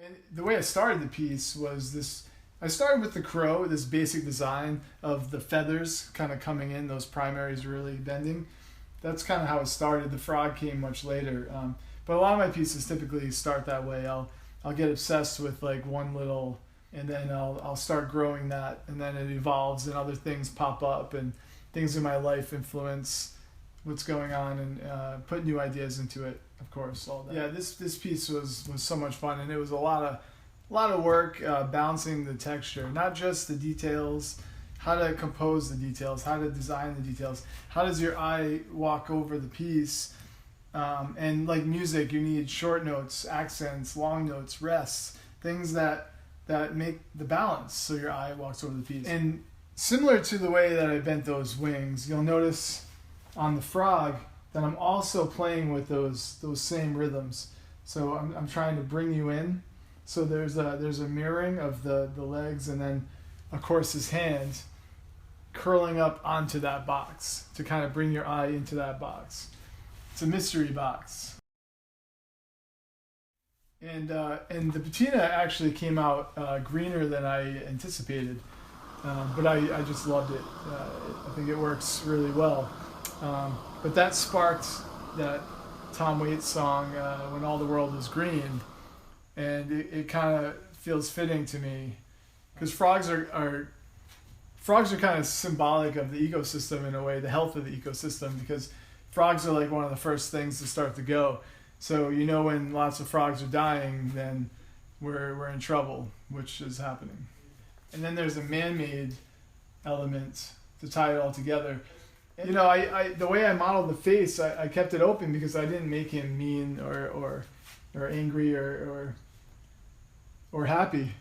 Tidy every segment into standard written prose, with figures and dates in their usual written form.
And the way I started the piece was this. I started with the crow, this basic design of the feathers kind of coming in, those primaries really bending. That's kind of how it started. The frog came much later. But a lot of my pieces typically start that way. I'll get obsessed with like one little, and then I'll start growing that, and then it evolves, and other things pop up, and things in my life influence what's going on, and put new ideas into it. Of course, all that. Yeah, this piece was so much fun, and it was a lot of work balancing the texture, not just the details, how to compose the details, how to design the details, how does your eye walk over the piece. And like music, you need short notes, accents, long notes, rests, things that make the balance so your eye walks over the piece. And similar to the way that I bent those wings, you'll notice on the frog that I'm also playing with those same rhythms. So I'm trying to bring you in. So there's a mirroring of the legs, and then of course his hand curling up onto that box to kind of bring your eye into that box. It's a mystery box. And the patina actually came out greener than I anticipated, but I just loved it. I think it works really well. But that sparked that Tom Waits song, When All the World Is Green, and it kind of feels fitting to me because frogs are kind of symbolic of the ecosystem in a way, the health of the ecosystem, because frogs are like one of the first things to start to go. So when lots of frogs are dying, then we're in trouble, which is happening. And then there's a man-made element to tie it all together. I the way I modeled the face, I kept it open because I didn't make him mean or angry or happy.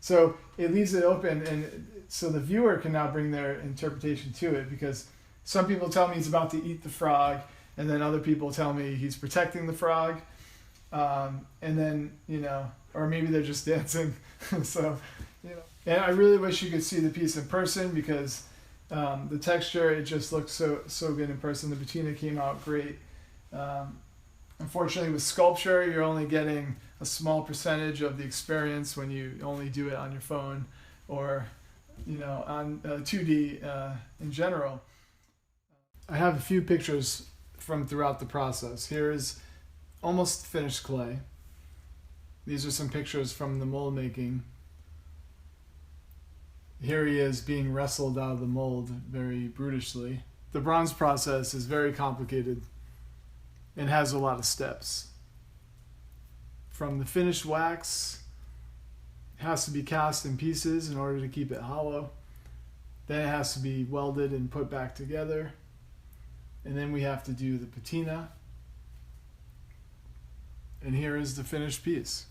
So it leaves it open, and so the viewer can now bring their interpretation to it, because some people tell me he's about to eat the frog, and then other people tell me he's protecting the frog, and then or maybe they're just dancing. So and I really wish you could see the piece in person, because the texture, it just looks so good in person. The patina came out great. Unfortunately, with sculpture, you're only getting a small percentage of the experience when you only do it on your phone or on 2D in general. I have a few pictures from throughout the process. Here is almost finished clay. These are some pictures from the mold making. Here he is being wrestled out of the mold very brutishly. The bronze process is very complicated and has a lot of steps. From the finished wax, it has to be cast in pieces in order to keep it hollow. Then it has to be welded and put back together. And then we have to do the patina. And here is the finished piece.